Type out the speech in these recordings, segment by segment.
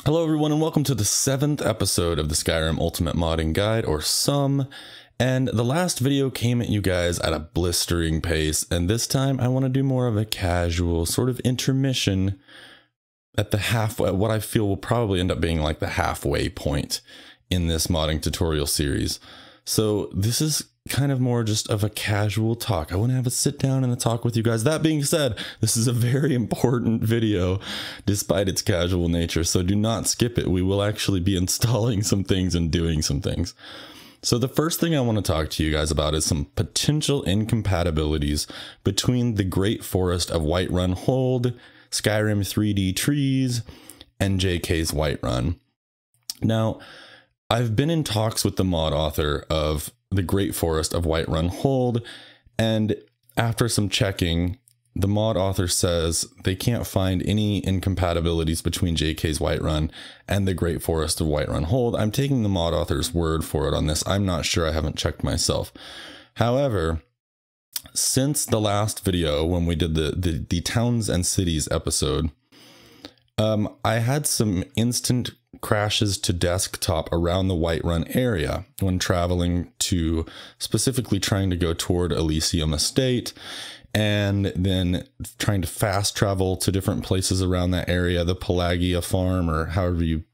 Hello everyone and welcome to the 7th episode of the Skyrim Ultimate Modding Guide, or SUM. And the last video came at you guys at a blistering pace, and this time I want to do more of a casual sort of intermission at the what I feel will probably end up being like the halfway point in this modding tutorial series. So this is kind of more just of a casual talk. I want to have a sit down and a talk with you guys. That being said, this is a very important video despite its casual nature, so do not skip it. We will actually be installing some things and doing some things. So the first thing I want to talk to you guys about is some potential incompatibilities between the Great Forest of Whiterun Hold, Skyrim 3D trees, and JK's Whiterun. Now, I've been in talks with the mod author of the Great Forest of Whiterun Hold, and after some checking, the mod author says they can't find any incompatibilities between JK's Whiterun and the Great Forest of Whiterun Hold. I'm taking the mod author's word for it on this. I'm not sure. I haven't checked myself. However, since the last video when we did the towns and cities episode, I had some instant crashes to desktop around the Whiterun area when traveling to, specifically trying to go toward Elysium Estate, and then trying to fast travel to different places around that area, the Pelagia Farm, or however you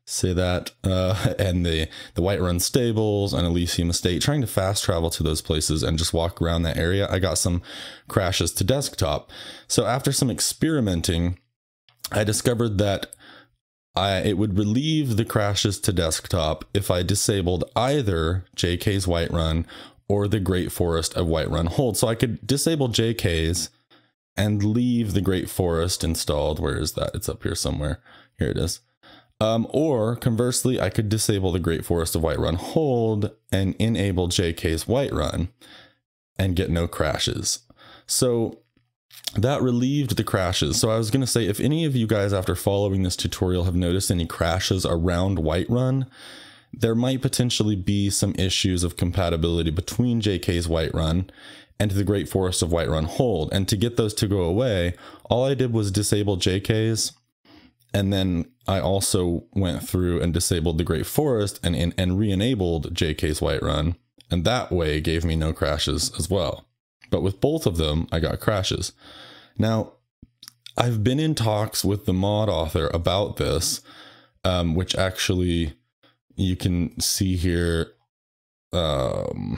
say that, and the Whiterun Stables and Elysium Estate, trying to fast travel to those places and just walk around that area. I got some crashes to desktop. So after some experimenting, I discovered that it would relieve the crashes to desktop if I disabled either JK's Whiterun or the Great Forest of Whiterun Hold. So I could disable JK's and leave the Great Forest installed. Where is that? It's up here somewhere. Here it is. Or conversely, I could disable the Great Forest of Whiterun Hold and enable JK's Whiterun and get no crashes. So that relieved the crashes. So I was going to say, if any of you guys after following this tutorial have noticed any crashes around Whiterun, there might potentially be some issues of compatibility between JK's Whiterun and the Great Forest of Whiterun Hold. And to get those to go away, all I did was disable JK's, and then I also went through and disabled the Great Forest and re-enabled JK's Whiterun, and that way gave me no crashes as well. But with both of them, I got crashes. Now, I've been in talks with the mod author about this, which actually you can see here. You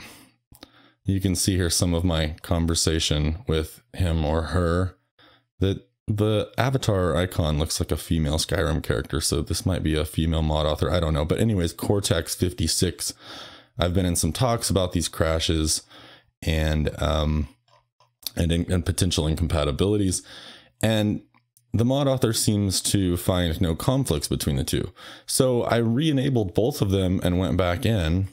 can see here some of my conversation with him or her. That the avatar icon looks like a female Skyrim character, so this might be a female mod author. I don't know. But anyways, Cortex56, I've been in some talks about these crashes and potential incompatibilities, and the mod author seems to find no conflicts between the two. So I re-enabled both of them and went back in,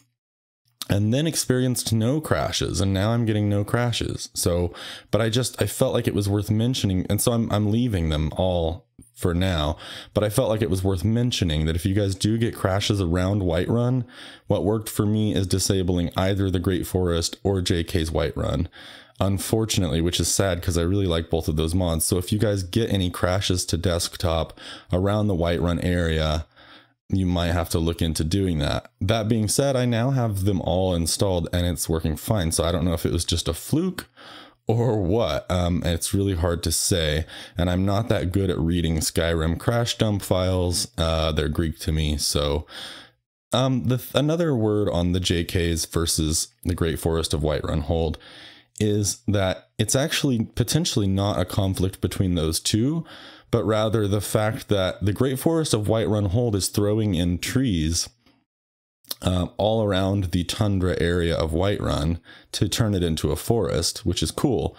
and then experienced no crashes, and now I'm getting no crashes. So, but I felt like it was worth mentioning, and so I'm leaving them all for now, but I felt like it was worth mentioning that if you guys do get crashes around Whiterun, what worked for me is disabling either the Great Forest or JK's Whiterun. Unfortunately, which is sad because I really like both of those mods. So if you guys get any crashes to desktop around the Whiterun area, you might have to look into doing that. That being said, I now have them all installed and it's working fine. So I don't know if it was just a fluke or what. It's really hard to say, and I'm not that good at reading Skyrim crash dump files. They're Greek to me. So another word on the JK's versus the Great Forest of Whiterun Hold is that it's actually potentially not a conflict between those two, but rather the fact that the Great Forest of Whiterun Hold is throwing in trees all around the Tundra area of Whiterun to turn it into a forest, which is cool.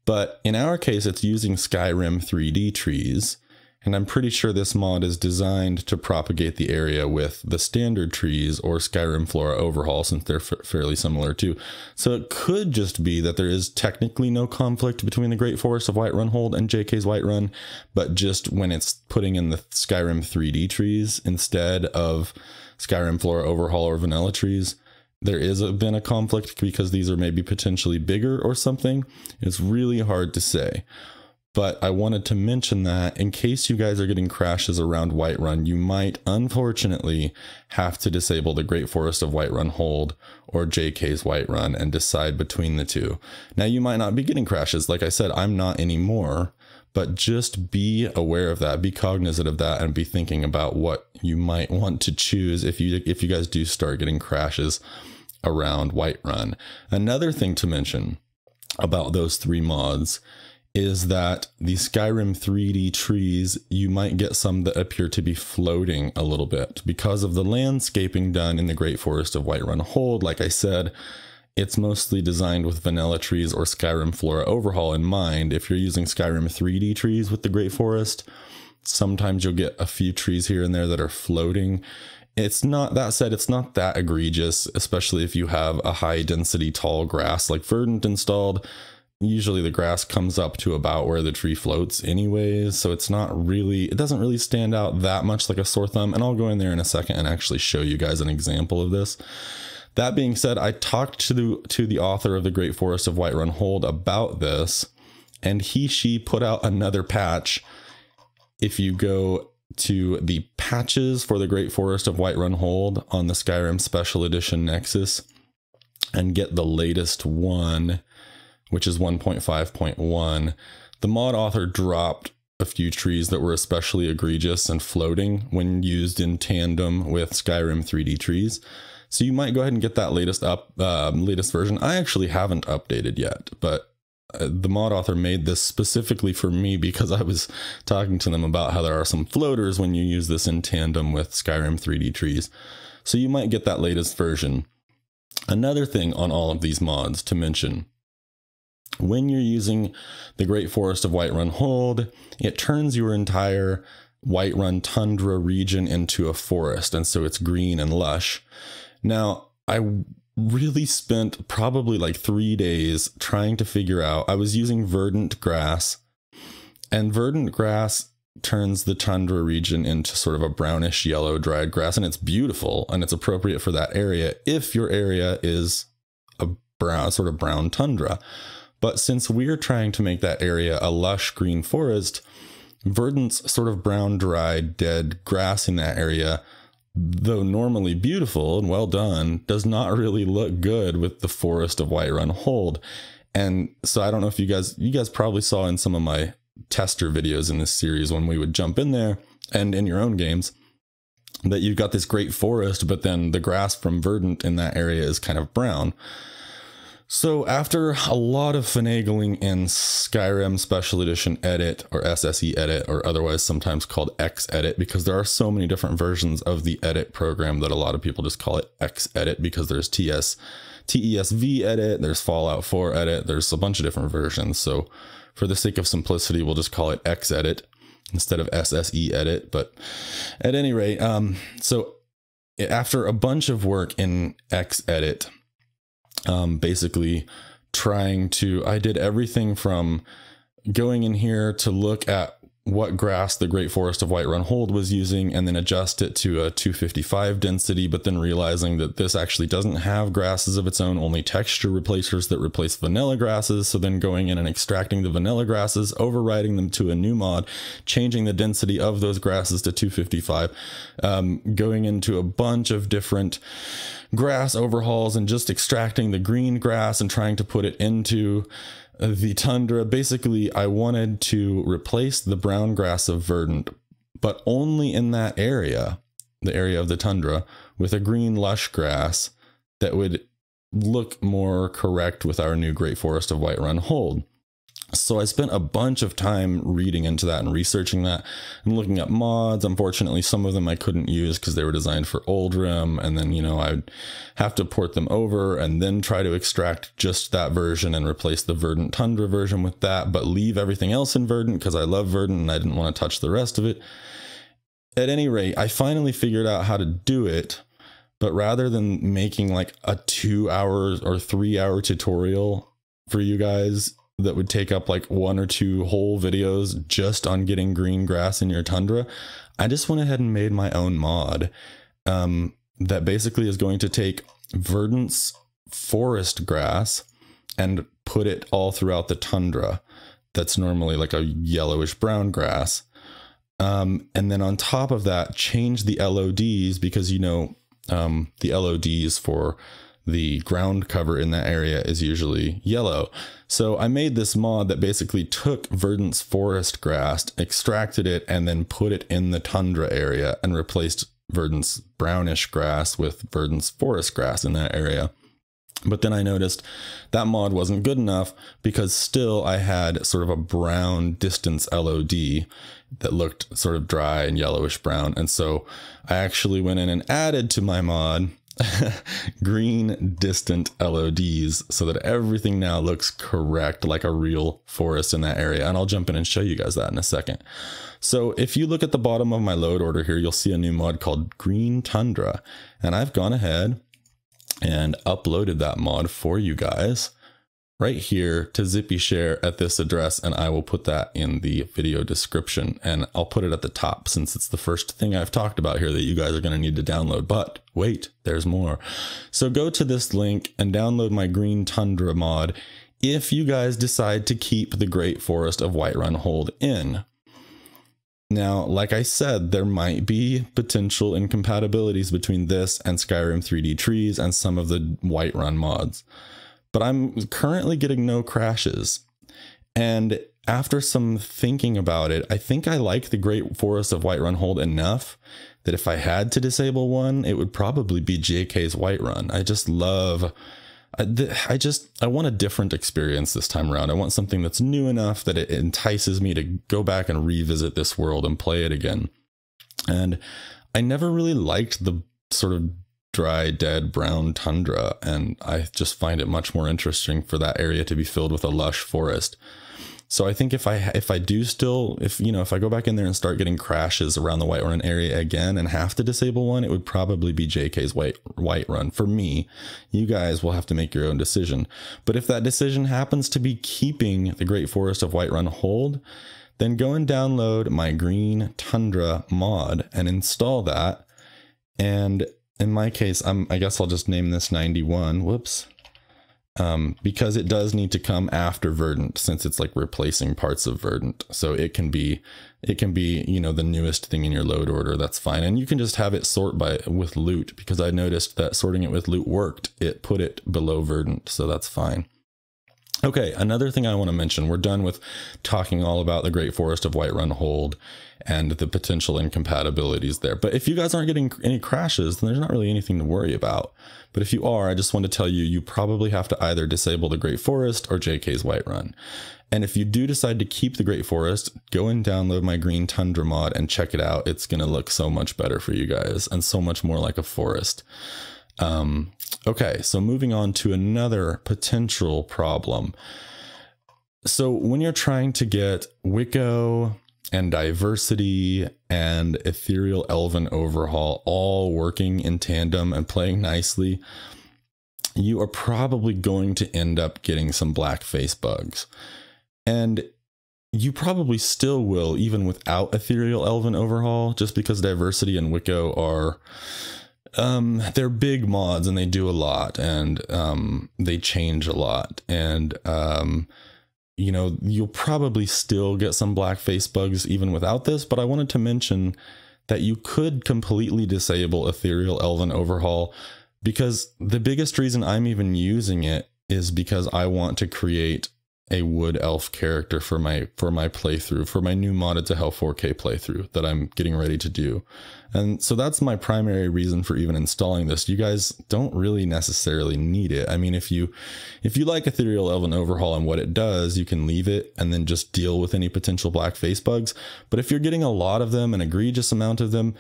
But in our case, it's using Skyrim 3D trees, and I'm pretty sure this mod is designed to propagate the area with the standard trees or Skyrim Flora Overhaul, since they're fairly similar too. So it could just be that there is technically no conflict between the Great Forest of Whiterun Hold and JK's Whiterun, but just when it's putting in the Skyrim 3D trees instead of Skyrim Flora Overhaul or vanilla trees, there is been a conflict because these are maybe potentially bigger or something. It's really hard to say. But I wanted to mention that in case you guys are getting crashes around Whiterun, you might unfortunately have to disable the Great Forest of Whiterun Hold or JK's Whiterun and decide between the two. Now you might not be getting crashes. Like I said, I'm not anymore, but just be aware of that, be cognizant of that, and be thinking about what you might want to choose if you guys do start getting crashes around Whiterun. Another thing to mention about those 3 mods is that the Skyrim 3D trees, you might get some that appear to be floating a little bit because of the landscaping done in the Great Forest of Whiterun Hold. Like I said, it's mostly designed with vanilla trees or Skyrim Flora Overhaul in mind. If you're using Skyrim 3D trees with the Great Forest, sometimes you'll get a few trees here and there that are floating. It's not, that said, it's not that egregious, especially if you have a high density tall grass like Verdant installed. Usually the grass comes up to about where the tree floats anyways, so it's not really, it doesn't really stand out that much like a sore thumb, and I'll go in there in a second and actually show you guys an example of this. That being said, I talked to the author of the Great Forest of Whiterun Hold about this, and she put out another patch. If you go to the patches for the Great Forest of Whiterun Hold on the Skyrim Special Edition Nexus and get the latest one, which is 1.5.1, the mod author dropped a few trees that were especially egregious and floating when used in tandem with Skyrim 3D trees. So you might go ahead and get that latest version. I actually haven't updated yet, but the mod author made this specifically for me because I was talking to them about how there are some floaters when you use this in tandem with Skyrim 3D trees. So you might get that latest version. Another thing on all of these mods to mention: when you're using the Great Forest of Whiterun Hold, it turns your entire Whiterun Tundra region into a forest, and so it's green and lush. Now, I really spent probably like 3 days trying to figure out, I was using verdant grass, and verdant grass turns the Tundra region into sort of a brownish yellow dried grass, and it's beautiful, and it's appropriate for that area if your area is a brown, sort of brown tundra. But since we're trying to make that area a lush green forest, Verdant's sort of brown, dry, dead grass in that area, though normally beautiful and well done, does not really look good with the Forest of Whiterun Hold. And so I don't know if you guys probably saw in some of my tester videos in this series when we would jump in there and in your own games that you've got this great forest, but then the grass from Verdant in that area is kind of brown. So after a lot of finagling in Skyrim Special Edition Edit, or SSE Edit, or otherwise sometimes called X Edit, because there are so many different versions of the edit program that a lot of people just call it X Edit, because there's TESV Edit, there's Fallout 4 Edit, there's a bunch of different versions. So for the sake of simplicity, we'll just call it X Edit instead of SSE Edit. But at any rate, so after a bunch of work in X Edit, basically I did everything from going in here to look at what grass the Great Forest of Whiterun Hold was using and then adjust it to a 255 density, but then realizing that this actually doesn't have grasses of its own, only texture replacers that replace vanilla grasses. So then going in and extracting the vanilla grasses, overriding them to a new mod, changing the density of those grasses to 255, going into a bunch of different grass overhauls and just extracting the green grass and trying to put it into the tundra. Basically, I wanted to replace the brown grass of Verdant, but only in that area, the area of the tundra, with a green lush grass that would look more correct with our new Great Forest of Whiterun Hold. So I spent a bunch of time reading into that and researching that and looking at mods. Unfortunately, some of them I couldn't use because they were designed for Oldrim, and then, you know, I'd have to port them over and then try to extract just that version and replace the Verdant Tundra version with that, but leave everything else in Verdant because I love Verdant and I didn't want to touch the rest of it. At any rate, I finally figured out how to do it, but rather than making like a 2 hours or 3 hour tutorial for you guys that would take up like 1 or 2 whole videos just on getting green grass in your tundra, I just went ahead and made my own mod that basically is going to take Verdant's forest grass and put it all throughout the tundra. that's normally like a yellowish brown grass. And then on top of that, change the LODs, because the LODs for the ground cover in that area is usually yellow. So I made this mod that basically took Verdant's forest grass, extracted it, and then put it in the tundra area and replaced Verdant's brownish grass with Verdant's forest grass in that area. But then I noticed that mod wasn't good enough, because still I had sort of a brown distance LOD that looked sort of dry and yellowish brown. And so I actually went in and added to my mod green distant LODs, so that everything now looks correct, like a real forest in that area. And I'll jump in and show you guys that in a second. So if you look at the bottom of my load order here, you'll see a new mod called Green Tundra. And I've gone ahead and uploaded that mod for you guys right here to Zippy Share at this address, and I will put that in the video description, and I'll put it at the top since it's the first thing I've talked about here that you guys are going to need to download. But wait, there's more. So go to this link and download my Green Tundra mod if you guys decide to keep the Great Forest of Whiterun Hold in. Now, like I said, there might be potential incompatibilities between this and Skyrim 3D trees and some of the Whiterun mods, but I'm currently getting no crashes. And after some thinking about it, I think I like the Great Forest of Whiterun Hold enough that if I had to disable one, it would probably be JK's Whiterun. I just love... I want a different experience this time around. I want something that's new enough that it entices me to go back and revisit this world and play it again. And I never really liked the sort of dry, dead, brown tundra, and I just find it much more interesting for that area to be filled with a lush forest. So I think if I go back in there and start getting crashes around the Whiterun area again and have to disable one, it would probably be JK's Whiterun. For me, you guys will have to make your own decision. But if that decision happens to be keeping the Great Forest of Whiterun Hold, then go and download my Green Tundra mod and install that. And in my case, I guess I'll just name this 91. Whoops. Because it does need to come after Verdant, since it's like replacing parts of Verdant. So it can be, the newest thing in your load order. That's fine. And you can just have it sort with loot, because I noticed that sorting it with loot worked. It put it below Verdant. So that's fine. Okay, another thing I want to mention, we're done with talking all about the Great Forest of Whiterun Hold and the potential incompatibilities there. But if you guys aren't getting any crashes, then there's not really anything to worry about. But if you are, I just want to tell you, you probably have to either disable the Great Forest or JK's Whiterun. And if you do decide to keep the Great Forest, go and download my Green Tundra mod and check it out. It's going to look so much better for you guys and so much more like a forest. Okay, so moving on to another potential problem. So when you're trying to get Wicco and Diversity and Ethereal Elven Overhaul all working in tandem and playing nicely, you are probably going to end up getting some blackface bugs. And you probably still will, even without Ethereal Elven Overhaul, just because Diversity and Wicco are... they're big mods and they do a lot, and they change a lot, and you'll probably still get some blackface bugs even without this. But I wanted to mention that you could completely disable Ethereal Elven Overhaul, because the biggest reason I'm even using it is because I want to create a wood elf character for my playthrough, for my new modded to hell 4K playthrough that I'm getting ready to do. And so that's my primary reason for even installing this. You guys don't really necessarily need it. I mean, if you like Ethereal Elven Overhaul and what it does, you can leave it and then just deal with any potential blackface bugs. But if you're getting a lot of them, an egregious amount of them,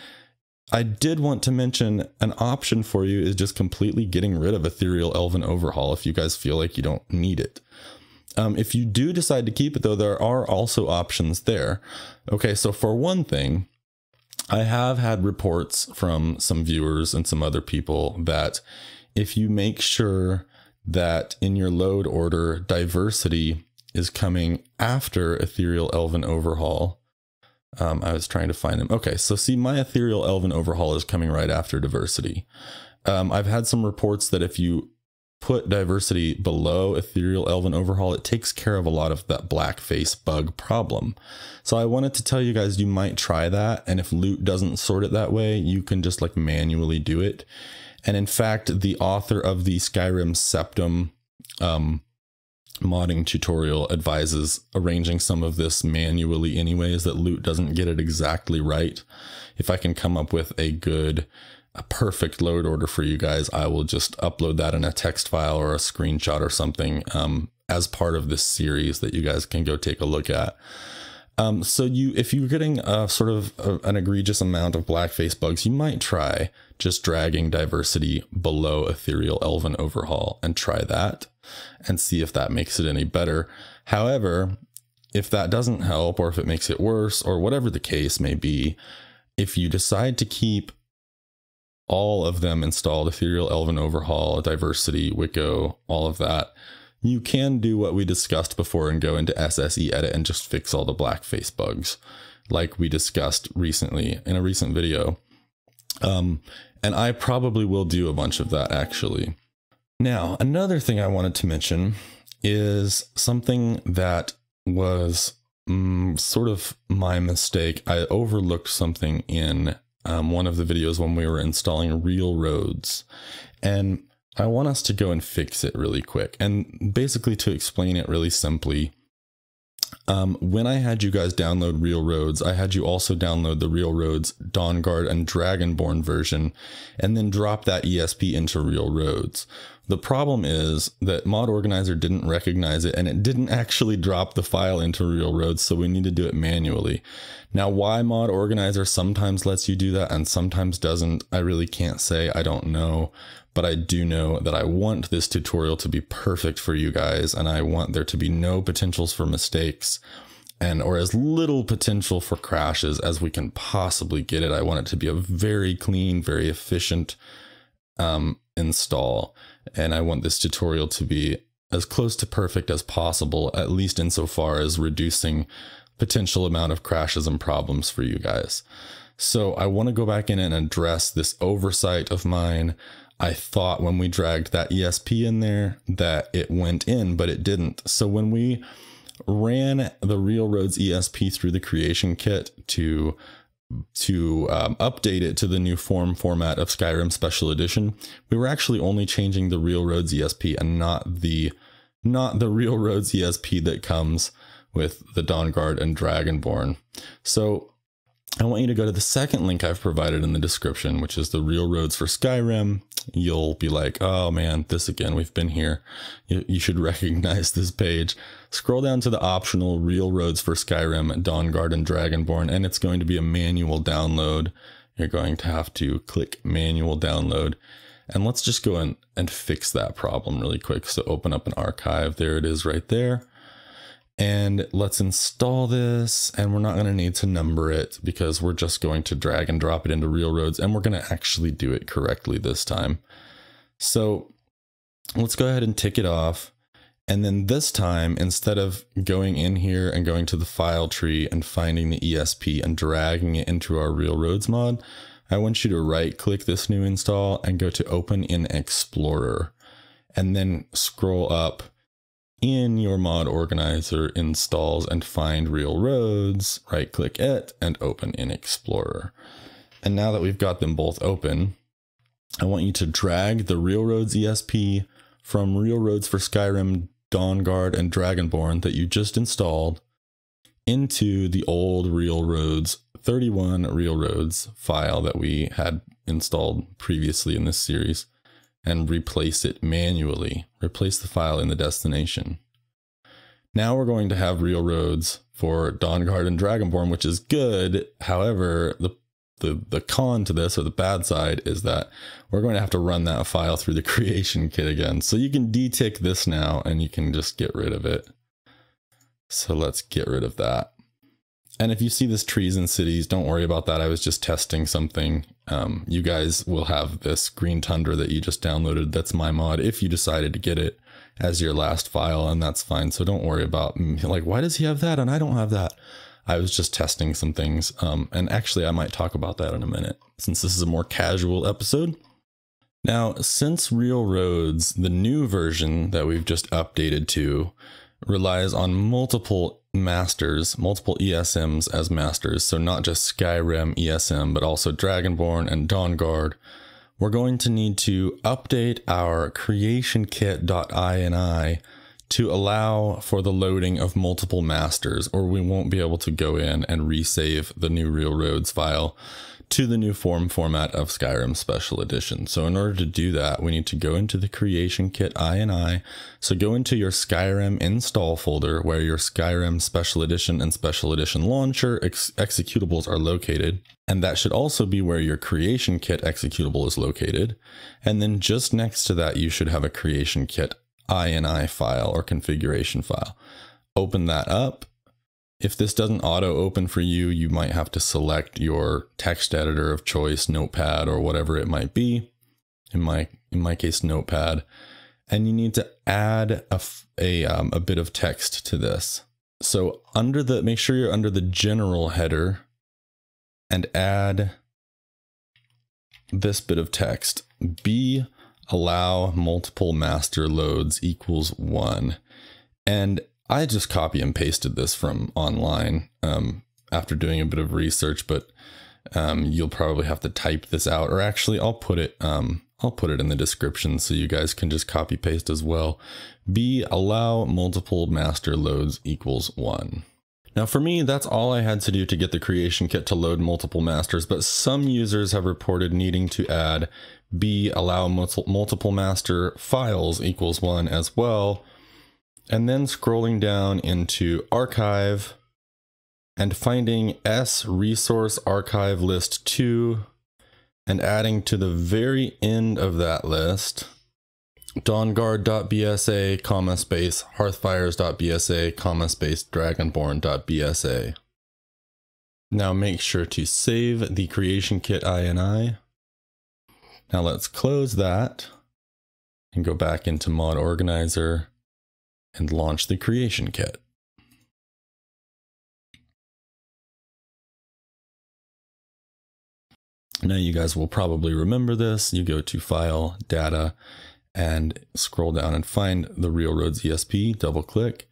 I did want to mention an option for you is just completely getting rid of Ethereal Elven Overhaul if you guys feel like you don't need it. If you do decide to keep it, though, there are also options there. Okay, so for one thing, I have had reports from some viewers and some other people that if you make sure that in your load order, Diversity is coming after Ethereal Elven Overhaul. I was trying to find them. Okay, so see, my Ethereal Elven Overhaul is coming right after Diversity. I've had some reports that if you put diversity below Ethereal Elven Overhaul, it takes care of a lot of that blackface bug problem. So I wanted to tell you guys, you might try that. And if loot doesn't sort it that way, you can just like manually do it. And in fact, the author of the Skyrim Septum modding tutorial advises arranging some of this manually anyways, that loot doesn't get it exactly right. If I can come up with a perfect load order for you guys, I will just upload that in a text file or a screenshot or something as part of this series that you guys can go take a look at. So if you're getting sort of an egregious amount of blackface bugs, you might try just dragging diversity below Ethereal Elven Overhaul and try that and see if that makes it any better. However, if that doesn't help, or if it makes it worse, or whatever the case may be, if you decide to keep all of them installed, Ethereal Elven Overhaul, diversity, Wicco, all of that, you can do what we discussed before and go into SSE edit and just fix all the blackface bugs like we discussed recently in a recent video. And I probably will do a bunch of that actually. Now, another thing I wanted to mention is something that was sort of my mistake. I overlooked something in one of the videos when we were installing real roads, and I want us to go and fix it really quick. And basically, to explain it really simply, when I had you guys download Real Roads, I had you also download the Real Roads DawnGuard and Dragonborn version, and then drop that ESP into Real Roads. The problem is that Mod Organizer didn't recognize it, and it didn't actually drop the file into Real Roads, so we need to do it manually. Now, why Mod Organizer sometimes lets you do that and sometimes doesn't, I really can't say. I don't know. But I do know that I want this tutorial to be perfect for you guys, and I want there to be no potentials for mistakes or as little potential for crashes as we can possibly get it. I want it to be a very clean, very efficient install, and I want this tutorial to be as close to perfect as possible, at least insofar as reducing potential amount of crashes and problems for you guys. So I want to go back in and address this oversight of mine. I thought when we dragged that ESP in there that it went in, but it didn't. So when we ran the Real Roads ESP through the creation kit to update it to the new format of Skyrim Special Edition, we were actually only changing the Real Roads ESP and not the Real Roads ESP that comes with the DawnGuard and Dragonborn. So I want you to go to the second link I've provided in the description, which is the Real Roads for Skyrim. You'll be like, oh man, this again, we've been here. You should recognize this page. Scroll down to the optional Real Roads for Skyrim, DawnGuard and Dragonborn, and it's going to be a manual download. You're going to have to click manual download. And let's just go in and fix that problem really quick. So open up an archive. There it is right there. And let's install this, and we're not going to need to number it because we're just going to drag and drop it into Real Roads, and we're going to actually do it correctly this time. So let's go ahead and tick it off. And then this time, instead of going in here and going to the file tree and finding the ESP and dragging it into our Real Roads mod, I want you to right click this new install and go to Open in Explorer, and then scroll up in your Mod Organizer installs and find Real Roads, right click it and open in Explorer. And now that we've got them both open, I want you to drag the Real Roads ESP from Real Roads for Skyrim, DawnGuard and Dragonborn that you just installed into the old Real Roads 31 Real Roads file that we had installed previously in this series, and replace it manually. Replace the file in the destination. Now we're going to have Real Roads for DawnGuard and Dragonborn, which is good. However, the con to this, or the bad side, is that we're going to have to run that file through the creation kit again. So you can detick this now and you can just get rid of it. So let's get rid of that. And if you see this trees and cities, don't worry about that. I was just testing something. You guys will have this green Tundra that you just downloaded. That's my mod if you decided to get it as your last file, and that's fine. So don't worry about like, why does he have that and I don't have that? I was just testing some things. And actually I might talk about that in a minute since this is a more casual episode. Now, since Real Roads, the new version that we've just updated to, relies on multiple masters, multiple ESMs as masters, so not just Skyrim ESM, but also Dragonborn and DawnGuard, we're going to need to update our CreationKit.ini to allow for the loading of multiple masters, or we won't be able to go in and resave the new Real Roads file to the new format of Skyrim Special Edition. So in order to do that, we need to go into the CreationKit ini. So go into your Skyrim install folder where your Skyrim Special Edition and Special Edition Launcher executables are located. And that should also be where your CreationKit executable is located. And then just next to that, you should have a CreationKit ini file or configuration file. Open that up. If this doesn't auto open for you, you might have to select your text editor of choice, Notepad or whatever it might be. In my case, Notepad. And you need to add a bit of text to this. So make sure you're under the general header and add this bit of text. bAllowMultipleMasterLoads equals 1. And I just copy and pasted this from online after doing a bit of research, but you'll probably have to type this out, or actually I'll put it in the description so you guys can just copy paste as well. bAllowMultipleMasterLoads equals 1. Now for me, that's all I had to do to get the creation kit to load multiple masters, but some users have reported needing to add bAllowMultipleMasterFiles equals 1 as well. And then scrolling down into archive and finding S resource archive list 2 and adding to the very end of that list, DawnGuard.bsa, space, HearthFires.bsa, space, Dragonborn.bsa. Now make sure to save the creation kit ini. Now let's close that and go back into Mod Organizer and launch the creation kit. Now you guys will probably remember this. You go to File, Data, and scroll down and find the Real Roads ESP, double click,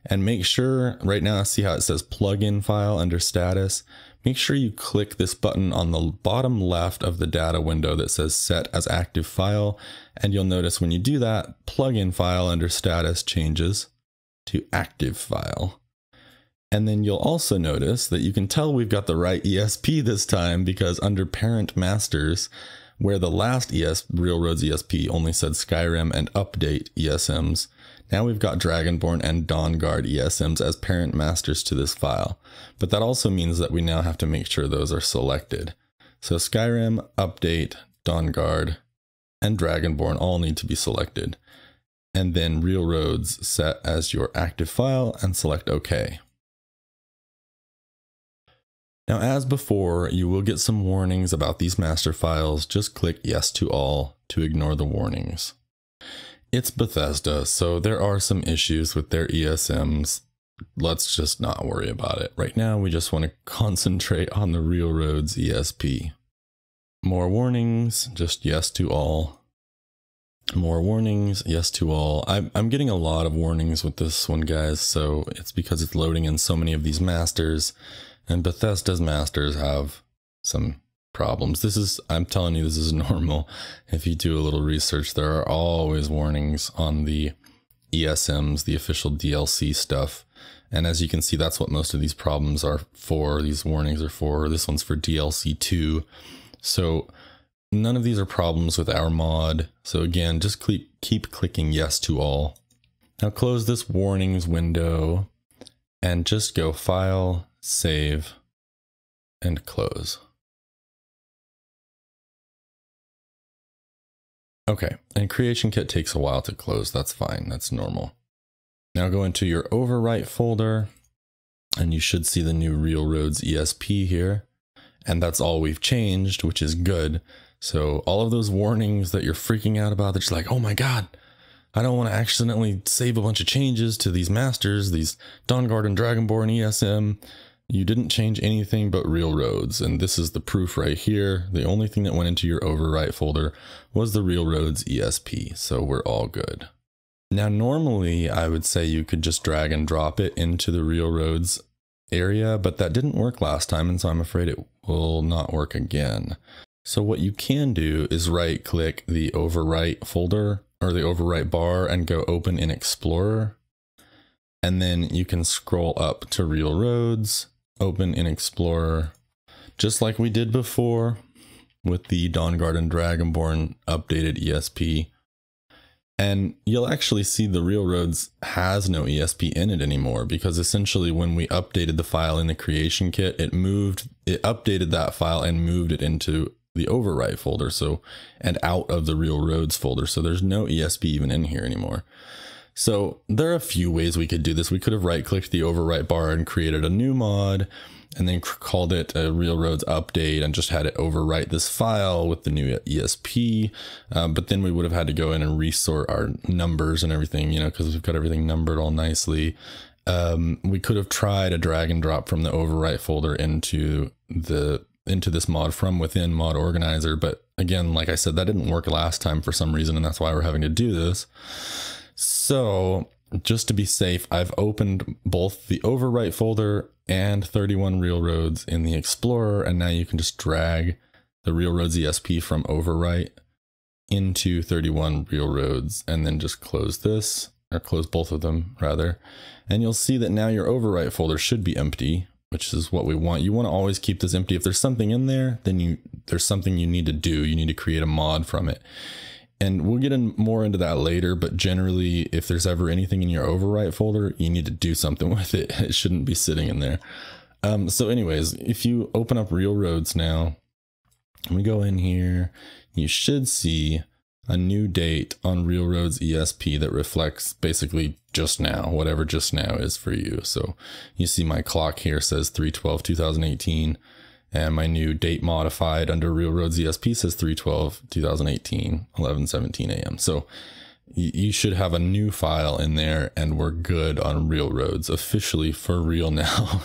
and make sure, right now see how it says plugin file under status. Make sure you click this button on the bottom left of the data window that says set as active file. And you'll notice when you do that, plugin file under status changes to active file. And then you'll also notice that you can tell we've got the right ESP this time, because under parent masters, where the last Real Roads ESP only said Skyrim and update ESMs, now we've got Dragonborn and DawnGuard ESMs as parent masters to this file. But that also means that we now have to make sure those are selected. So Skyrim, update, DawnGuard, and Dragonborn all need to be selected. And then Real Roads set as your active file and select OK. Now, as before, you will get some warnings about these master files. Just click yes to all to ignore the warnings. It's Bethesda, so there are some issues with their ESMs. Let's just not worry about it. Right now, we just want to concentrate on the Real Roads ESP. More warnings, just yes to all. More warnings, yes to all. I'm getting a lot of warnings with this one, guys, so it's because it's loading in so many of these masters, and Bethesda's masters have some problems. I'm telling you, this is normal. If you do a little research, there are always warnings on the ESMs, the official DLC stuff. And as you can see, that's what most of these problems are for. These warnings are for. This one's for DLC 2. So none of these are problems with our mod. So again, just keep clicking yes to all. Now close this warnings window and just go File, Save, and Close. Okay, and Creation Kit takes a while to close. That's fine, that's normal. Now go into your overwrite folder and you should see the new Real Roads ESP here. And that's all we've changed, which is good. So all of those warnings that you're freaking out about, that's like, oh my God, I don't want to accidentally save a bunch of changes to these masters, these DawnGuard and Dragonborn ESM. you didn't change anything but real roads, and this is the proof right here. The only thing that went into your overwrite folder was the real roads ESP, so we're all good. Now normally I would say you could just drag and drop it into the real roads area, but that didn't work last time, and so I'm afraid it will not work again. So what you can do is right click the overwrite folder or the overwrite bar and go open in Explorer, and then you can scroll up to real roads, open in Explorer, just like we did before with the DawnGuard and Dragonborn updated ESP. And you'll actually see the real roads has no ESP in it anymore, because essentially when we updated the file in the creation kit, it updated that file and moved it into the overwrite folder, so, and out of the real roads folder. So there's no ESP even in here anymore. So there are a few ways we could do this. We could have right clicked the overwrite bar and created a new mod and then called it a real roads update and just had it overwrite this file with the new ESP. But then we would have had to go in and resort our numbers and everything, you know, because we've got everything numbered all nicely. We could have tried a drag and drop from the overwrite folder into this mod from within mod organizer. But again, like I said, that didn't work last time for some reason, and that's why we're having to do this. So just to be safe, I've opened both the overwrite folder and 31 real roads in the Explorer, and now you can just drag the real roads ESP from overwrite into 31 real roads and then just close this, or close both of them rather. And you'll see that now your overwrite folder should be empty, which is what we want. You want to always keep this empty. If there's something in there, then there's something you need to do. You need to create a mod from it. And we'll get more into that later, but generally, if there's ever anything in your overwrite folder, you need to do something with it. It shouldn't be sitting in there. So anyways, if you open up real roads now, we go in here, you should see a new date on real roads ESP that reflects basically just now, whatever just now is for you. So you see my clock here says 3/12/2018. And my new date modified under real roads ESP says 3/12/2018, 11:17 a.m. So you should have a new file in there, and we're good on real roads, officially for real now.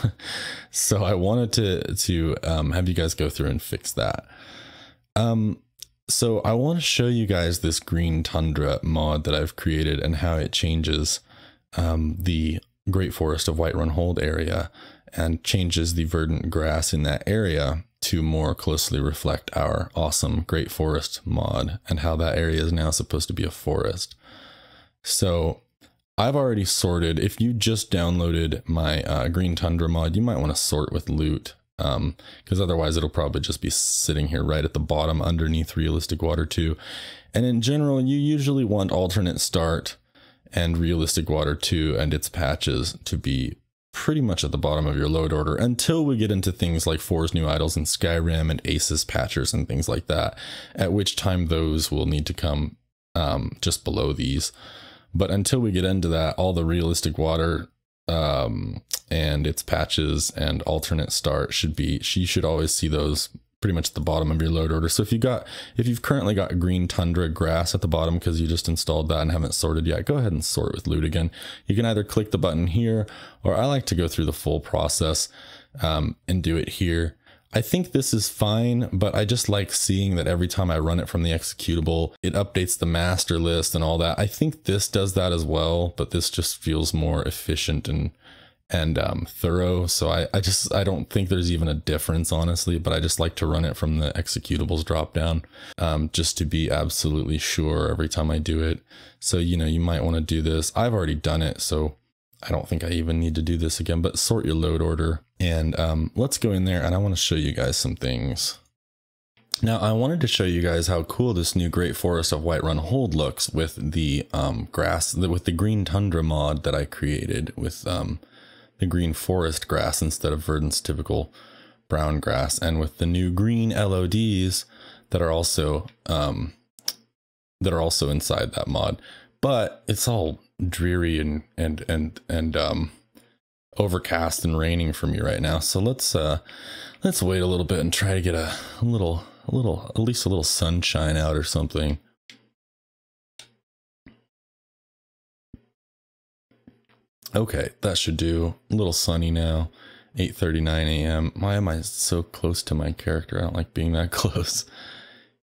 So I wanted to have you guys go through and fix that. So I want to show you guys this green Tundra mod that I've created and how it changes the Great Forest of Whiterun Hold area, and changes the verdant grass in that area to more closely reflect our awesome Great Forest mod and how that area is now supposed to be a forest. So I've already sorted. If you just downloaded my green Tundra mod, you might want to sort with loot, because otherwise it'll probably just be sitting here right at the bottom underneath Realistic Water 2. And in general, you usually want alternate start and Realistic Water 2 and its patches to be pretty much at the bottom of your load order until we get into things like Four's New Idols and Skyrim and Aces patchers and things like that, at which time those will need to come just below these. But until we get into that, all the Realistic Water and its patches and alternate start she should always see those pretty much at the bottom of your load order. So if you've currently got green Tundra grass at the bottom because you just installed that and haven't sorted yet, go ahead and sort with loot again. You can either click the button here, or I like to go through the full process and do it here. I think this is fine, but I just like seeing that every time I run it from the executable, it updates the master list and all that. I think this does that as well, but this just feels more efficient and thorough. So I don't think there's even a difference, honestly, but I just like to run it from the executables drop down, just to be absolutely sure every time I do it. So, you know, you might want to do this. I've already done it, so I don't think I even need to do this again, but sort your load order. And let's go in there and I want to show you guys some things. Now, I wanted to show you guys how cool this new Great Forest of Whiterun Hold looks with the grass, with the green Tundra mod that I created with the green forest grass instead of Verdant's typical brown grass, and with the new green LODs that are also inside that mod. But it's all dreary and overcast and raining for me right now. So let's wait a little bit and try to get at least a little sunshine out or something. Okay, that should do. A little sunny now. 8:39 a.m. Why am I so close to my character? I don't like being that close.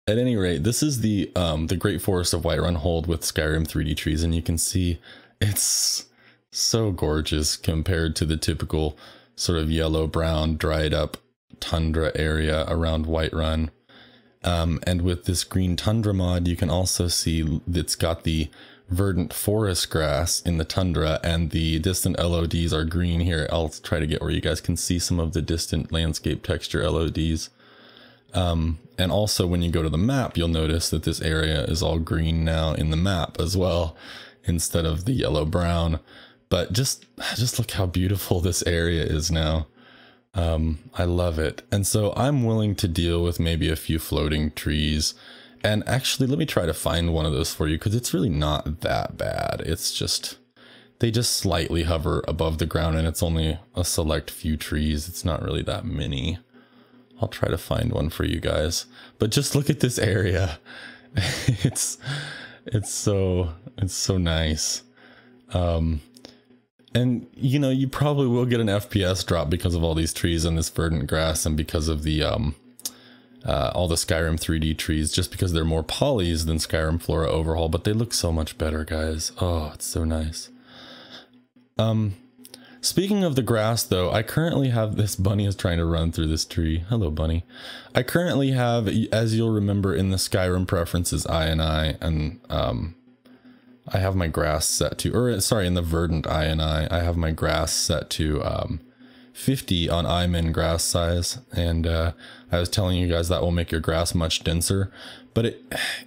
At any rate, this is the Great Forest of Whiterun Hold with Skyrim 3D trees, and you can see it's so gorgeous compared to the typical sort of yellow-brown, dried-up tundra area around Whiterun. And with this green tundra mod, you can also see it's got the verdant forest grass in the tundra, and the distant LODs are green here. I'll try to get where you guys can see some of the distant landscape texture LODs. And also when you go to the map, you'll notice that this area is all green now in the map as well, instead of the yellow-brown. But just look how beautiful this area is now. I love it. And so I'm willing to deal with maybe a few floating trees. And actually, let me try to find one of those for you, because it's really not that bad. It's just, they just slightly hover above the ground, and it's only a select few trees. It's not really that many. I'll try to find one for you guys. But just look at this area. It's so nice. And you know, you probably will get an FPS drop because of all these trees and this verdant grass, and because of the all the Skyrim 3D trees, just because they're more polys than Skyrim Flora Overhaul, but they look so much better, guys. Oh, it's so nice. Speaking of the grass, though, I currently have, this bunny is trying to run through this tree. Hello, bunny. I currently have, as you'll remember in the Skyrim preferences INI, and I have my grass set to, or sorry, in the Verdant INI, I have my grass set to 50 on imin grass size, and I was telling you guys that will make your grass much denser, but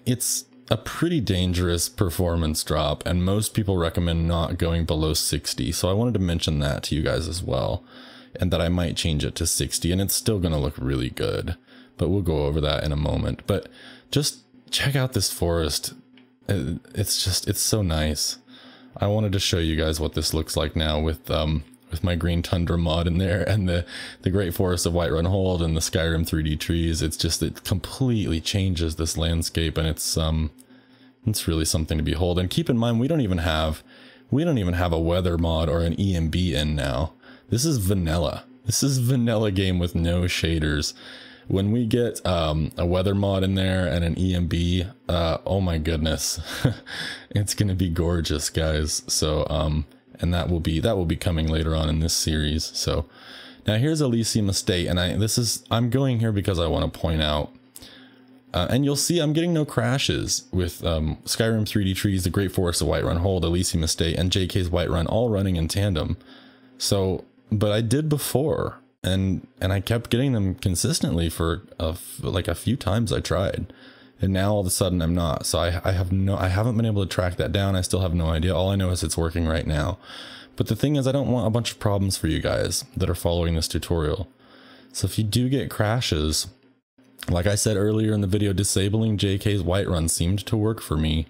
it's a pretty dangerous performance drop, and most people recommend not going below 60, so I wanted to mention that to you guys as well, and that I might change it to 60, and it's still going to look really good, but we'll go over that in a moment. But just check out this forest. It's so nice. I wanted to show you guys what this looks like now with my green tundra mod in there, and the Great Forest of Whiterun Hold and the Skyrim 3D trees. It's just, it completely changes this landscape, and it's really something to behold. And keep in mind, we don't even have a weather mod or an EMB in now. This is vanilla. This is vanilla game with no shaders. When we get a weather mod in there and an EMB, oh my goodness, it's gonna be gorgeous, guys. So and that will be coming later on in this series. So now here's Elysium Estate, and I'm going here because I want to point out, and you'll see I'm getting no crashes with Skyrim 3D trees, the Great Forest of Whiterun Hold, Elysium Estate, and JK's Whiterun all running in tandem. So, but I did before, and I kept getting them consistently for like a few times I tried. And now all of a sudden I'm not. So I haven't been able to track that down. I still have no idea. All I know is it's working right now. But the thing is, I don't want a bunch of problems for you guys that are following this tutorial. So if you do get crashes, like I said earlier in the video, disabling JK's Whiterun seemed to work for me.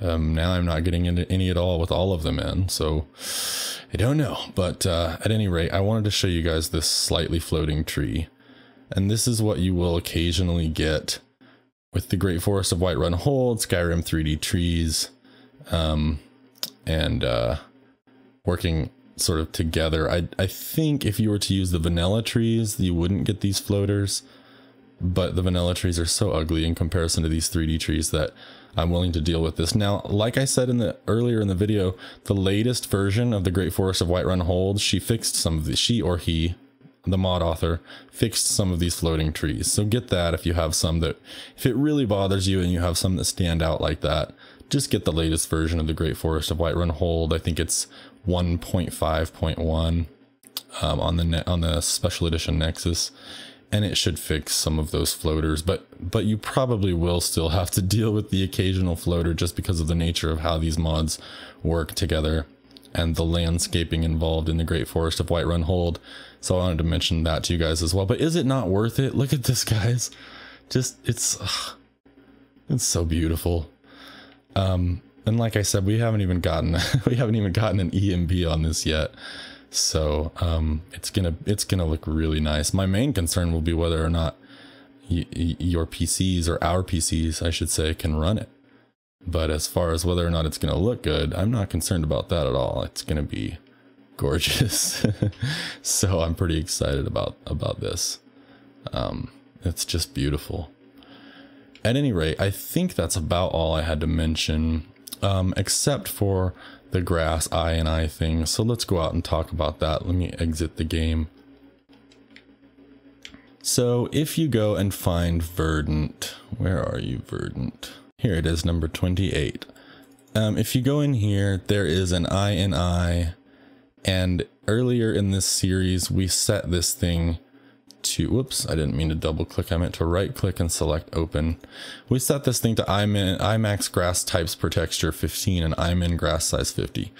Now I'm not getting into any at all with all of them in. So I don't know. But at any rate, I wanted to show you guys this slightly floating tree. And this is what you will occasionally get with the Great Forest of Whiterun Hold, Skyrim 3D trees, and working sort of together. I think if you were to use the vanilla trees, you wouldn't get these floaters, but the vanilla trees are so ugly in comparison to these 3D trees that I'm willing to deal with this. Now, like I said earlier in the video, the latest version of the Great Forest of Whiterun Hold, she fixed some of the, she or he, the mod author, fixed some of these floating trees. So get that if you have some that, if it really bothers you and you have some that stand out like that, just get the latest version of the Great Forest of Whiterun Hold. I think it's 1.5.1 on the special edition Nexus, and it should fix some of those floaters, but you probably will still have to deal with the occasional floater just because of the nature of how these mods work together and the landscaping involved in the Great Forest of Whiterun Hold. So I wanted to mention that to you guys as well. But is it not worth it? Look at this, guys. Just, it's so beautiful. And like I said, we haven't even gotten an EMB on this yet. So it's gonna look really nice. My main concern will be whether or not your PCs, or our PCs I should say, can run it. But as far as whether or not it's gonna look good, I'm not concerned about that at all. It's gonna be gorgeous. So I'm pretty excited about this. It's just beautiful. At any rate, I think that's about all I had to mention, except for the grass I thing. So let's go out and talk about that. Let me exit the game. So if you go and find Verdant, where are you, Verdant? Here it is, number 28. If you go in here, there is an I, and earlier in this series, we set this thing to, whoops, I didn't mean to double click, I meant to right click and select open. We set this thing to IMAX grass types per texture 15 and IMIN grass size 50.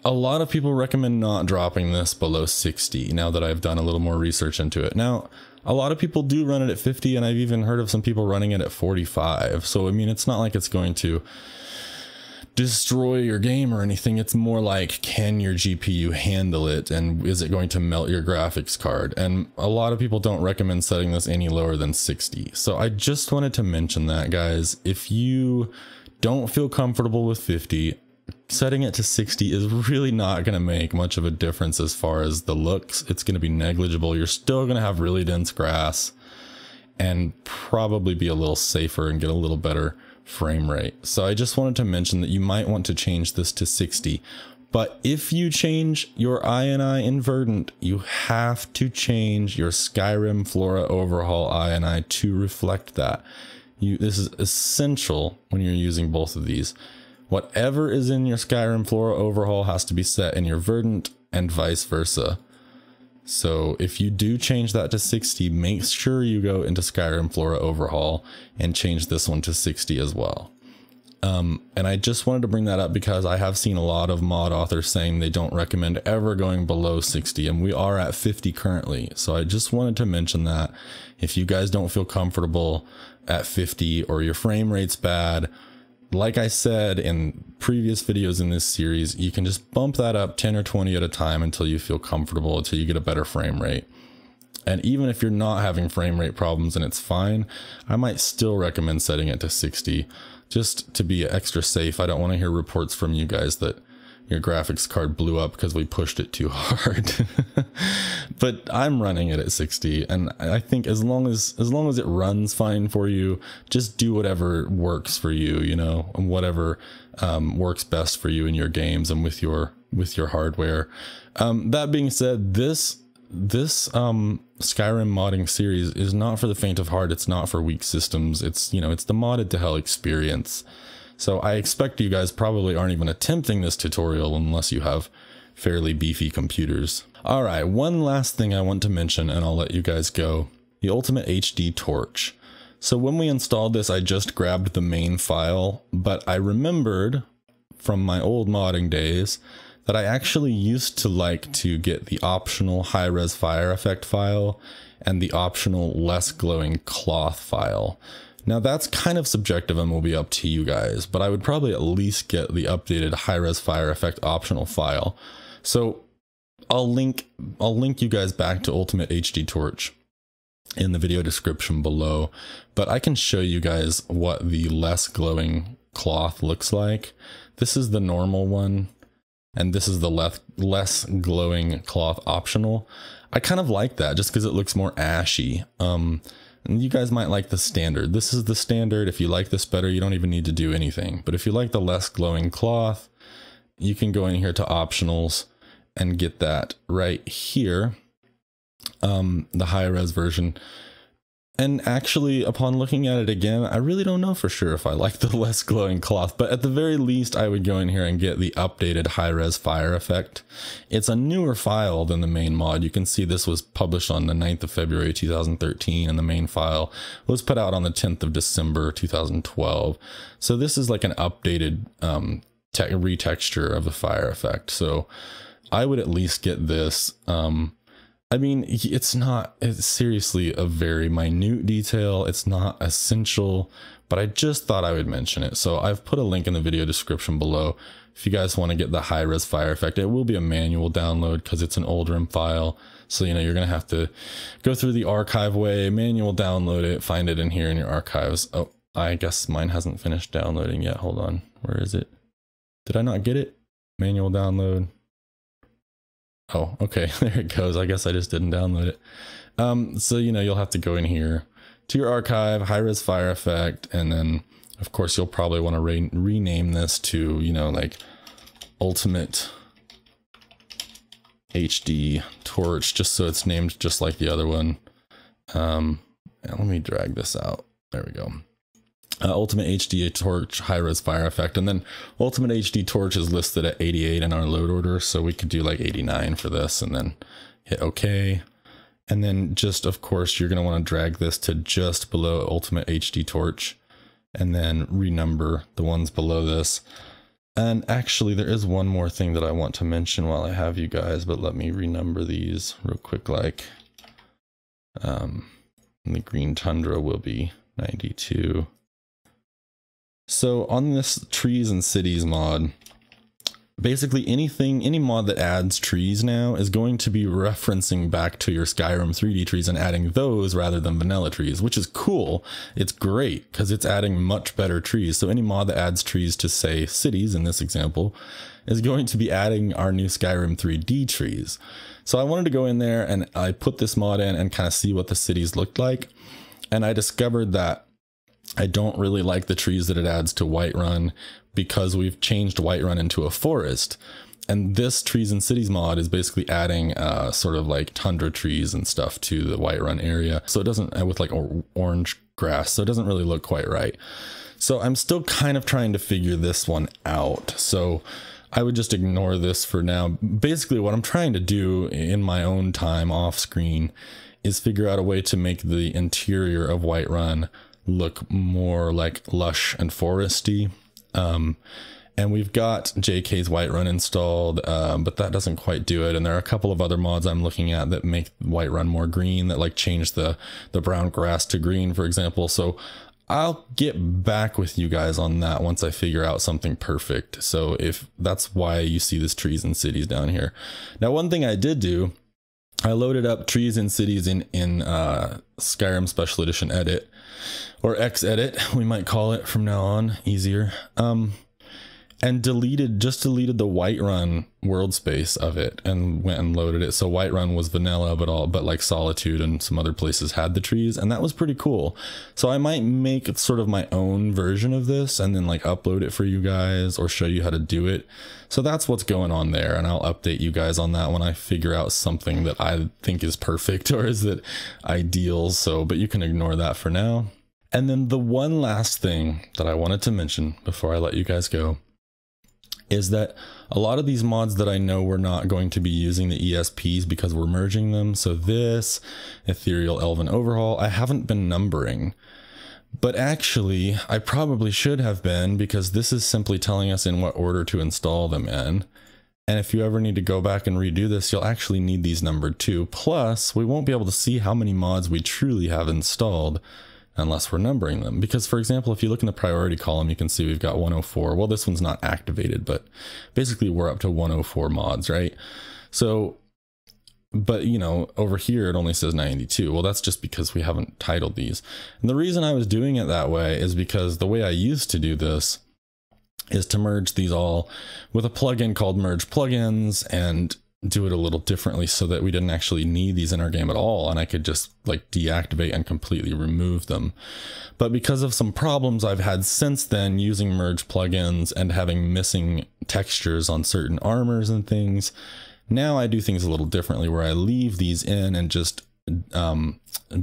A lot of people recommend not dropping this below 60 now that I've done a little more research into it. Now, a lot of people do run it at 50, and I've even heard of some people running it at 45. So, I mean, it's not like it's going to destroy your game or anything. It's more like, can your GPU handle it, and is it going to melt your graphics card? And a lot of people don't recommend setting this any lower than 60. So I just wanted to mention that, guys. If you don't feel comfortable with 50, setting it to 60 is really not going to make much of a difference as far as the looks. It's going to be negligible. You're still going to have really dense grass and probably be a little safer and get a little better frame rate. So I just wanted to mention that you might want to change this to 60. But if you change your INI in Verdant, you have to change your Skyrim Flora Overhaul INI to reflect that. This is essential when you're using both of these. Whatever is in your Skyrim Flora Overhaul has to be set in your Verdant and vice versa. So if you do change that to 60, make sure you go into Skyrim Flora Overhaul and change this one to 60 as well. And I just wanted to bring that up because I have seen a lot of mod authors saying they don't recommend ever going below 60, and we are at 50 currently. So I just wanted to mention that if you guys don't feel comfortable at 50 or your frame rate's bad, like I said in previous videos in this series, you can just bump that up 10 or 20 at a time until you feel comfortable, until you get a better frame rate. And even if you're not having frame rate problems and it's fine, I might still recommend setting it to 60 just to be extra safe. I don't want to hear reports from you guys that your graphics card blew up because we pushed it too hard. But I'm running it at 60, and I think as long as it runs fine for you, just do whatever works for you, you know, and whatever works best for you in your games and with your hardware. That being said, this Skyrim modding series is not for the faint of heart. It's not for weak systems. It's, you know, it's the modded to hell experience. So I expect you guys probably aren't even attempting this tutorial unless you have fairly beefy computers. All right, one last thing I want to mention and I'll let you guys go. The Ultimate HD Torch. So when we installed this, I just grabbed the main file, but I remembered from my old modding days that I actually used to like to get the optional high-res fire effect file and the optional less glowing cloth file. Now that's kind of subjective and will be up to you guys, but I would probably at least get the updated high-res fire effect optional file. So I'll link you guys back to Ultimate HD Torch in the video description below, but I can show you guys what the less glowing cloth looks like. This is the normal one, and this is the less glowing cloth optional. I kind of like that just because it looks more ashy. And you guys might like the standard. This is the standard. If you like this better, you don't even need to do anything. But if you like the less glowing cloth, you can go in here to optionals and get that right here, the high-res version. And actually, upon looking at it again, I really don't know for sure if I like the less glowing cloth, but at the very least, I would go in here and get the updated high-res fire effect. It's a newer file than the main mod. You can see this was published on the 9th of February 2013, and the main file was put out on the 10th of December 2012. So this is like an updated retexture of the fire effect. So I would at least get this. I mean, it's seriously a very minute detail. It's not essential, but I just thought I would mention it. So I've put a link in the video description below. If you guys want to get the high-res fire effect, it will be a manual download because it's an old RIM file. So, you know, you're going to have to go through the archive way, manual download it, find it in here in your archives. Oh, I guess mine hasn't finished downloading yet. Hold on. Where is it? Did I not get it? Manual download. Oh, okay, there it goes. I guess I just didn't download it. So, you know, you'll have to go in here to your archive, high-res fire effect, and then, of course, you'll probably want to rename this to, you know, like Ultimate HD Torch, just so it's named just like the other one. Let me drag this out. There we go. Ultimate HD Torch high-res fire effect, and then Ultimate HD Torch is listed at 88 in our load order, so we could do like 89 for this, and then hit OK. And then just, of course, you're going to want to drag this to just below Ultimate HD Torch, and then renumber the ones below this. And actually, there is one more thing that I want to mention while I have you guys, but let me renumber these real quick. Like, the green Tundra will be 92. So on this trees and cities mod, basically any mod that adds trees now is going to be referencing back to your Skyrim 3D trees and adding those rather than vanilla trees, which is cool. It's great because it's adding much better trees. So any mod that adds trees to, say, cities in this example is going to be adding our new Skyrim 3D trees. So I wanted to go in there and I put this mod in and kind of see what the cities looked like. And I discovered that I don't really like the trees that it adds to Whiterun because we've changed Whiterun into a forest. And this trees and cities mod is basically adding sort of like tundra trees and stuff to the Whiterun area. So it doesn't, with like orange grass, so it doesn't really look quite right. So I'm still kind of trying to figure this one out. So I would just ignore this for now. Basically what I'm trying to do in my own time off screen is figure out a way to make the interior of Whiterun look more like lush and foresty. And we've got JK's Whiterun installed, but that doesn't quite do it. And there are a couple of other mods I'm looking at that make Whiterun more green, that like change the brown grass to green, for example. So I'll get back with you guys on that once I figure out something perfect. So if that's why you see this trees and cities down here. Now, one thing I did do, I loaded up trees and cities in Skyrim Special Edition Edit, or X Edit, we might call it from now on, easier. And just deleted the Whiterun world space of it and went and loaded it. So Whiterun was vanilla, but like Solitude and some other places had the trees, and that was pretty cool. So I might make sort of my own version of this and then like upload it for you guys or show you how to do it. So that's what's going on there, and I'll update you guys on that when I figure out something that I think is perfect or is that ideal. So, but you can ignore that for now. And then the one last thing that I wanted to mention before I let you guys go is that a lot of these mods that I know we're not going to be using the ESPs because we're merging them. So this Ethereal Elven Overhaul, I haven't been numbering, but actually I probably should have been, because this is simply telling us in what order to install them in. And if you ever need to go back and redo this, you'll actually need these numbered too. Plus, we won't be able to see how many mods we truly have installed unless we're numbering them. Because, for example, if you look in the priority column, you can see we've got 104. Well, this one's not activated, but basically we're up to 104 mods, right? So, but you know, over here it only says 92. Well, that's just because we haven't titled these. And the reason I was doing it that way is because the way I used to do this is to merge these all with a plugin called Merge Plugins and do it a little differently so that we didn't actually need these in our game at all, and I could just like deactivate and completely remove them. But because of some problems I've had since then using merge plugins and having missing textures on certain armors and things, now I do things a little differently where I leave these in and just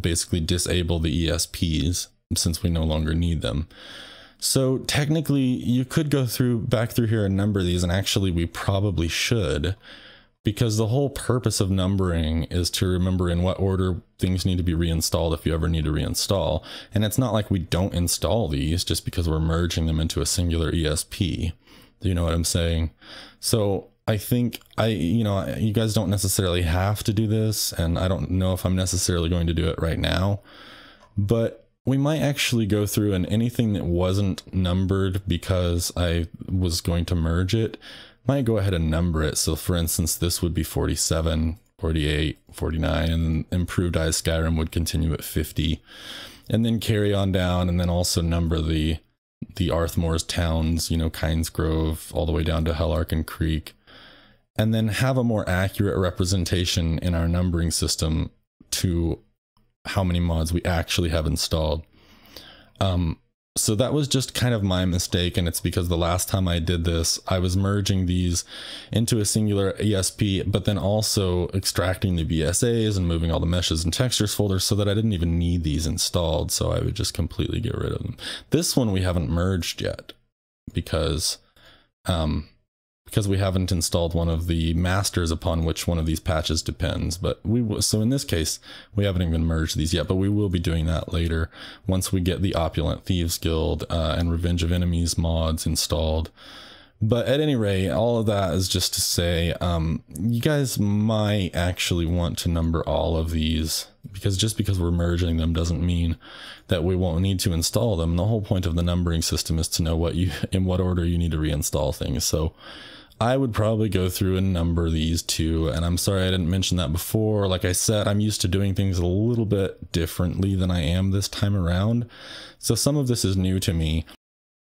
basically disable the ESPs since we no longer need them. So technically you could go back through here and number these, and actually we probably should, because the whole purpose of numbering is to remember in what order things need to be reinstalled if you ever need to reinstall. And it's not like we don't install these just because we're merging them into a singular ESP. Do you know what I'm saying? So I think you guys don't necessarily have to do this, and I don't know if I'm necessarily going to do it right now, but we might actually go through, and anything that wasn't numbered because I was going to merge it, might go ahead and number it. So for instance, this would be 47, 48, 49, and then Improved Eyes Skyrim would continue at 50, and then carry on down, and then also number the Arthmore's towns, you know, Kynes Grove all the way down to Hellarken Creek. and then have a more accurate representation in our numbering system to how many mods we actually have installed. So that was just kind of my mistake, and it's because the last time I did this, I was merging these into a singular ESP, but then also extracting the BSAs and moving all the meshes and textures folders so that I didn't even need these installed, so I would just completely get rid of them. This one we haven't merged yet because we haven't installed one of the masters upon which one of these patches depends. But so in this case, we haven't even merged these yet, but we will be doing that later once we get the Opulent Thieves Guild and Revenge of Enemies mods installed. But at any rate, all of that is just to say, you guys might actually want to number all of these, because just because we're merging them doesn't mean that we won't need to install them. The whole point of the numbering system is to know in what order you need to reinstall things. So I would probably go through and number these too, and I'm sorry I didn't mention that before. Like I said, I'm used to doing things a little bit differently than I am this time around, so some of this is new to me.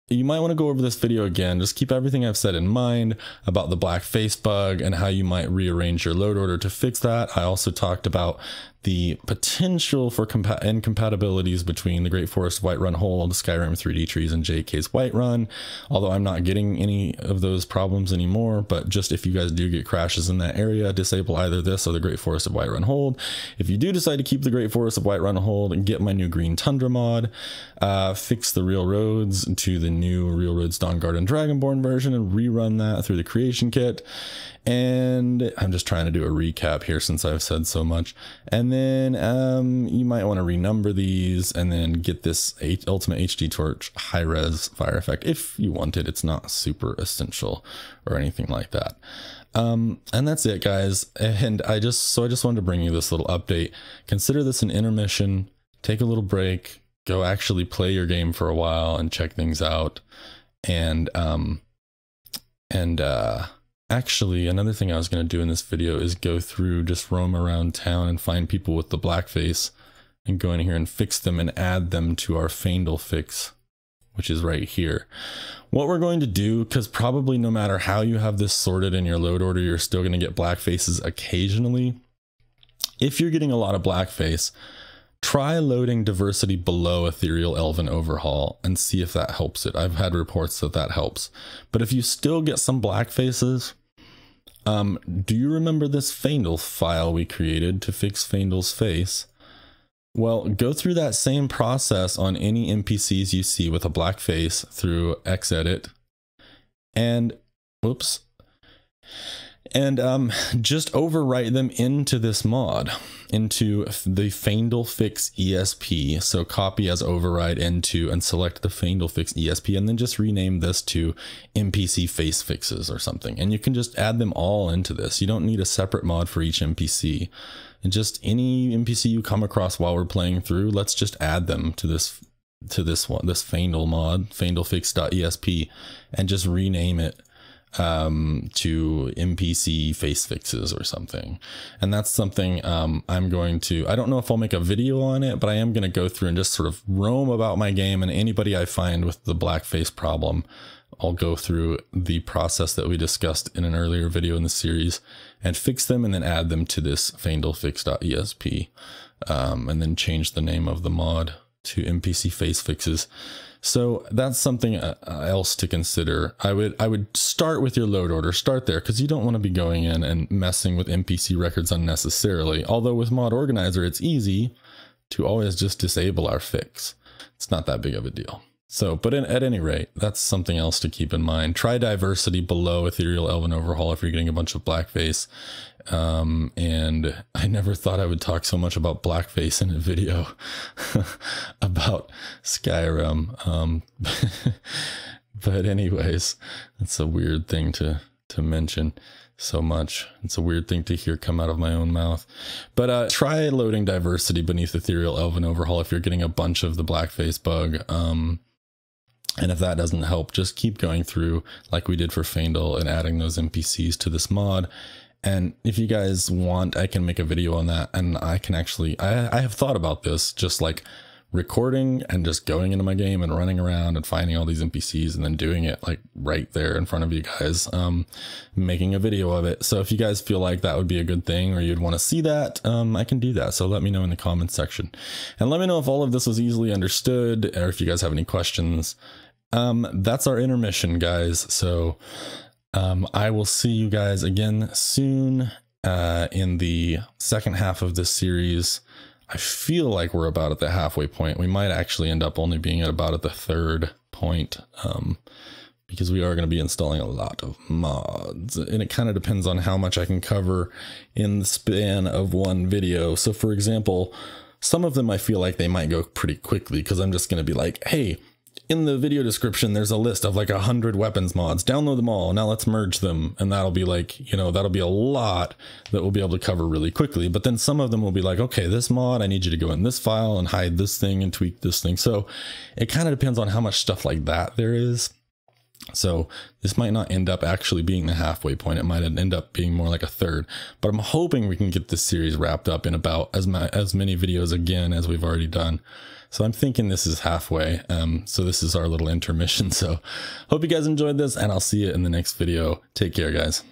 You might want to go over this video again, just keep everything I've said in mind about the blackface bug and how you might rearrange your load order to fix that. I also talked about the potential for incompatibilities between the Great Forest of Whiterun Hold, Skyrim 3D trees, and JK's Whiterun, although I'm not getting any of those problems anymore. But just if you guys do get crashes in that area, disable either this or the Great Forest of Whiterun Hold. If you do decide to keep the Great Forest of Whiterun Hold and get my new green Tundra mod, fix the Real Roads to the new Real Roads DawnGuard and Dragonborn version and rerun that through the Creation Kit. And I'm just trying to do a recap here since I've said so much. And then you might want to renumber these and then get this Ultimate HD Torch high-res fire effect if you want it. It's not super essential or anything like that. And that's it, guys. And I just wanted to bring you this little update. Consider this an intermission. Take a little break. Go actually play your game for a while and check things out. Actually, another thing I was going to do in this video is go through, just roam around town and find people with the blackface and go in here and fix them and add them to our Faendal fix, which is right here. What we're going to do, because probably no matter how you have this sorted in your load order, you're still going to get blackfaces occasionally. If you're getting a lot of blackface, try loading diversity below Ethereal Elven Overhaul and see if that helps it. I've had reports that that helps. But if you still get some blackfaces, do you remember this Faendal file we created to fix Faendal's face? Well, go through that same process on any NPCs you see with a black face through Xedit and, whoops, and just overwrite them into this mod, into the Faendal Fix ESP. So copy as override into and select the Faendal Fix ESP, and then just rename this to NPC Face Fixes or something. And you can just add them all into this. You don't need a separate mod for each NPC. And just any NPC you come across while we're playing through, let's just add them to this Faendal mod, FaendalFix.esp, and just rename it to NPC face fixes or something. And that's something I'm going to, I don't know if I'll make a video on it, but I am going to go through and just sort of roam about my game, and anybody I find with the blackface problem, I'll go through the process that we discussed in an earlier video in the series and fix them, and then add them to this FaendalFix.esp, and then change the name of the mod to NPC face fixes. So that's something else to consider. I would start with your load order. Start there, because you don't want to be going in and messing with NPC records unnecessarily. Although with Mod Organizer, it's easy to always just disable our fix. It's not that big of a deal. So, but at any rate, that's something else to keep in mind. Try diversity below Ethereal Elven Overhaul if you're getting a bunch of blackface. And I never thought I would talk so much about blackface in a video about Skyrim. But anyways, it's a weird thing to mention so much. It's a weird thing to hear come out of my own mouth. But try loading diversity beneath Ethereal Elven Overhaul if you're getting a bunch of the blackface bug. And if that doesn't help, just keep going through like we did for Faendal and adding those NPCs to this mod. And if you guys want, I can make a video on that, and I can actually, I have thought about this, just like recording and just going into my game and running around and finding all these NPCs and then doing it like right there in front of you guys, making a video of it. So if you guys feel like that would be a good thing, or you'd want to see that, I can do that. So let me know in the comments section, and let me know if all of this was easily understood, or if you guys have any questions. That's our intermission, guys. So I will see you guys again soon in the second half of this series. I feel like we're about at the halfway point. We might actually end up only being at about at the third point, because we are going to be installing a lot of mods, and it kind of depends on how much I can cover in the span of one video. So for example, some of them I feel like they might go pretty quickly, because I'm just going to be like, hey, in the video description, there's a list of like 100 weapons mods. Download them all. Now let's merge them. And that'll be like, you know, that'll be a lot that we'll be able to cover really quickly. But then some of them will be like, okay, this mod, I need you to go in this file and hide this thing and tweak this thing. So it kind of depends on how much stuff like that there is. So this might not end up actually being the halfway point. It might end up being more like a third, but I'm hoping we can get this series wrapped up in about as many videos again as we've already done. So I'm thinking this is halfway. So this is our little intermission. So hope you guys enjoyed this, and I'll see you in the next video. Take care, guys.